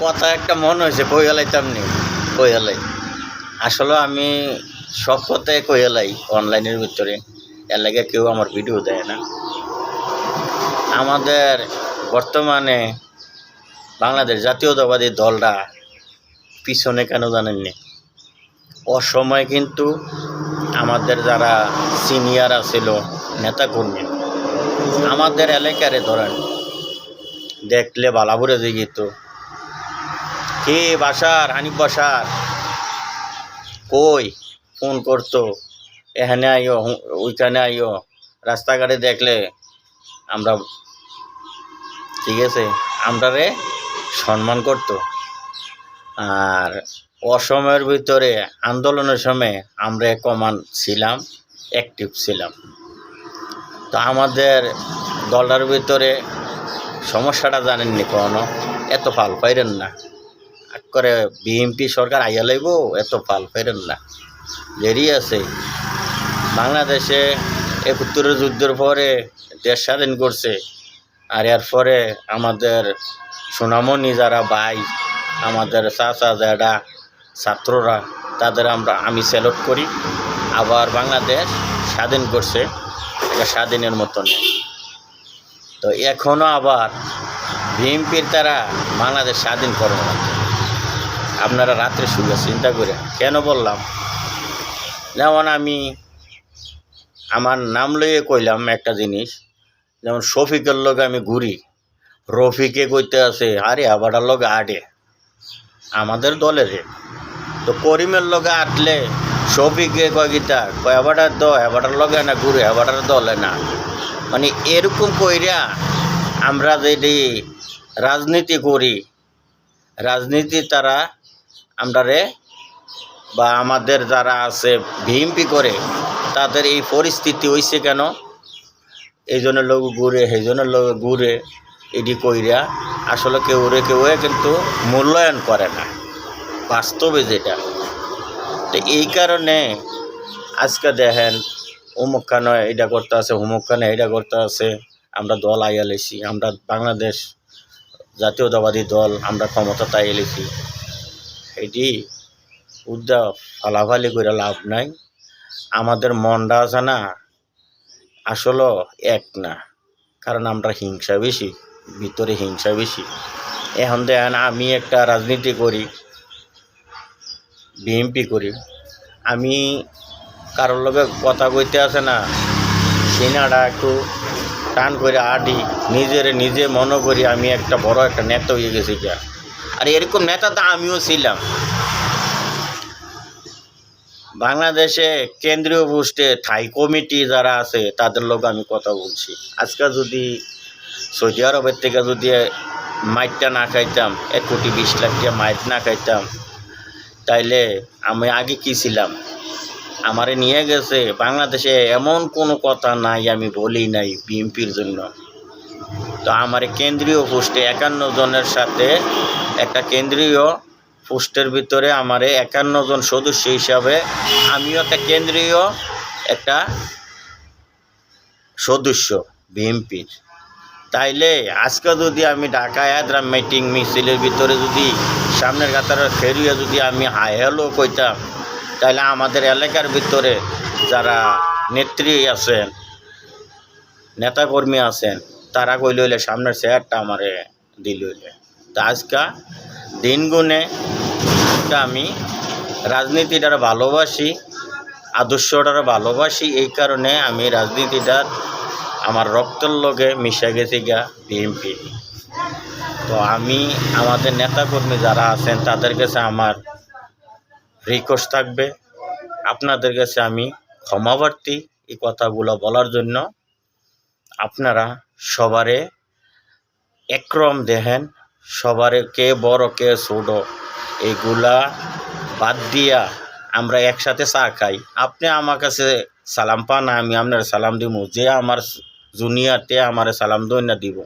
কথা একটা মনে হয়েছে কই হেলাইতাম নি কই হেলাই আসলে আমি সব কথায় কই হেলাই অনলাইনের ভিতরে এর লাগে কেউ আমার ভিডিও দেয় না। আমাদের বর্তমানে বাংলাদেশ জাতীয়তাবাদী দলটা পিছনে কেন জানেননি? অসময়ে কিন্তু আমাদের যারা সিনিয়র আছিল নেতাকর্মী আমাদের এলাকারে ধরেন দেখলে বালাপুরে দিয়ে যেত, কে বাসার হানিফ বাসার কই, ফোন করতো, এখানে আইও ওইখানে আইও, রাস্তাঘাটে দেখলে আমরা ঠিক আছে আমরা রে সম্মান করতো। আর অসময়ের ভিতরে আন্দোলনের সময় আমরা কমান ছিলাম, অ্যাক্টিভ ছিলাম। তো আমাদের দলটার ভিতরে সমস্যাটা জানেননি কোনো, এত ফাল পাইরেন না করে বিএনপি সরকার আইয়া লাইব, এত ফাল পাইরেন না। দেরি আছে, বাংলাদেশে ৭১ যুদ্ধের পরে দেশ স্বাধীন করছে। আর এর পরে আমাদের সোনামণি যারা ভাই, আমাদের চাচা যারা ছাত্ররা, তাদের আমি স্যালুট করি। আবার বাংলাদেশ স্বাধীন করছে, এটা স্বাধীনের মতো নেই। তো এখনও আবার বিএনপির তারা বাংলাদেশ স্বাধীন করে না। আপনারা রাত্রে শুয়ে চিন্তা করে কেন বললাম, যেমন আমি আমার নাম লইয়ে কইলাম একটা জিনিস, যেমন শফিকের লগে আমি ঘুরি, রফিকে কইতে আছে আরে আবাটার লগে আডে আমাদের দলের। তো করিমের লগে আটলে শফিকে কয় গীতা কয় আবাটার আবাটার লগে না ঘুরে, আবাটার দলে না। মানে এরকম কইরা আমরা যদি রাজনীতি করি, রাজনীতি তারা আমরারে বা আমাদের যারা আছে বিএনপি করে, তাদের এই পরিস্থিতি হয়েছে কেন? এই জনের লোক ঘুরে, সেই জনের লোক ঘুরে, এটি কইরা আসলে কেউ কিন্তু মূল্যায়ন করে না বাস্তবে যেটা। তো এই কারণে আজকে দেখেন অমুকখানে এটা করতে আছে, অমুকখানে এটা করতে আছে। আমরা দল আইয়া লেছি, আমরা বাংলাদেশ জাতীয়তাবাদী দল, আমরা ক্ষমতা তাই এলেছি। এটি উদ্যা ফালাফালি করে লাভ নাই। আমাদের মনটা আছে না আসলে এক না, কারণ আমরা হিংসা বেশি, ভিতরে হিংসা বেশি। এখন দেখেন আমি একটা রাজনীতি করি, বিএনপি করি, আমি কারোর লগে কথা কইতে আছে না সিনাটা একটু টান করে আডি, নিজে মনে করি আমি একটা বড় একটা নেতা হয়ে গেছি যা। আর এরকম নেতা তো আমিও ছিলাম। বাংলাদেশে কেন্দ্রীয় পোস্টে থাই কমিটি যারা আছে তাদের লোক আমি কথা বলছি। আজকে যদি সৌদি আরবের থেকে যদি মাইটটা না খাইতাম, 1,20,00,000 টাকা মাইট না খাইতাম, তাইলে আমি আগে কী ছিলাম? আমারে নিয়ে গেছে বাংলাদেশে এমন কোনো কথা নাই আমি বলি নাই বিএনপির জন্য। তো আমার কেন্দ্রীয় পোস্টে 51 জনের সাথে একটা কেন্দ্রীয় পোস্টের ভিতরে আমার 51 জন সদস্য হিসাবে আমিও একটা কেন্দ্রীয় একটা সদস্য বিএনপির। তাইলে আজকে যদি আমি ঢাকায় আদ্রাম মিটিং মিছিলের ভিতরে যদি সামনের কাতারে ফেরিয়ে যদি আমি হাই হ্যালো কইতাম, তাইলে আমাদের এলাকার ভিতরে যারা নেত্রী আছেন, নেতাকর্মী আছেন, তারা কইল হইলে সামনের চেয়ারটা আমারে দিল হইলে। তা আজকা দিন গুণে আমি রাজনীতিটার ভালোবাসি, আদর্শটার ভালোবাসি। এই কারণে আমি রাজনীতিটার আমার রক্তের লগে মিশে গেছি গা বিএনপি। তো আমি আমাদের নেতাকর্মী যারা আছেন তাদের কাছে আমার রিকোয়েস্ট থাকবে, আপনাদের কাছে আমি ক্ষমাপ্রার্থী এই কথাগুলো বলার জন্য। আপনারা সবারে একরকম দেখেন, সবারে কে বড় কে ছোট এইগুলা বাদ দিয়া আমরা একসাথে চা খাই। আপনি আমার কাছে সালাম পান, আমি আপনার সালাম দিব, যে আমার জুনিয়রতে আমার সালাম দইনা দিব।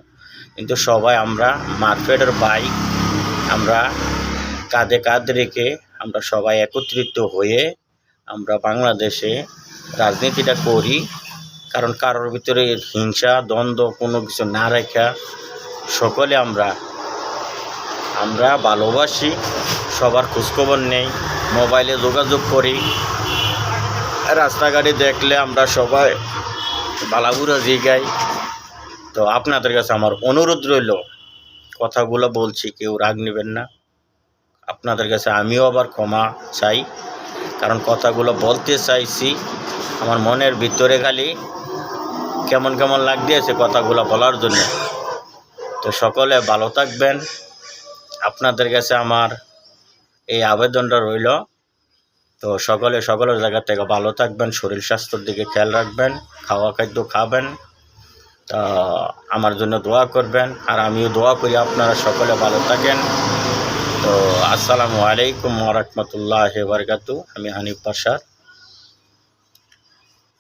কিন্তু সবাই আমরা মারপেটের ভাই, আমরা কাঁধে কাঁধ রেখে আমরা সবাই একত্রিত হয়ে আমরা বাংলাদেশে রাজনীতিটা করি। কারণ কারোর ভিতরে হিংসা দ্বন্দ্ব কোনো কিছু না রেখা সকলে আমরা আমরা ভালোবাসি, সবার খোঁজখবর নেই, মোবাইলে যোগাযোগ করি, রাস্তাঘাটে দেখলে আমরা সবাই ভালাগুড়া জিগাই। তো আপনাদের কাছে আমার অনুরোধ রইল, কথাগুলো বলছি কেউ রাগ নেবেন না। আপনাদের কাছে আমিও আবার ক্ষমা চাই, কারণ কথাগুলো বলতে চাইছি আমার মনের ভিতরে খালি কেমন কেমন লাগতেছে কথাগুলো বলার জন্য। তো সকলে ভালো থাকবেন, আপনাদের কাছে আমার এই আবেদনটা রইল। তো সকলের জায়গা থেকে ভালো থাকবেন, শরীর স্বাস্থ্যের দিকে খেয়াল রাখবেন, খাওয়া খাদ্য খাবেন, তা আমার জন্য দোয়া করবেন, আর আমিও দোয়া করি আপনারা সকলে ভালো থাকেন। তো আসসালামু আলাইকুম ওয়া রাহমাতুল্লাহি ওয়া বারাকাতুহু। আমি হানিফ পাশা।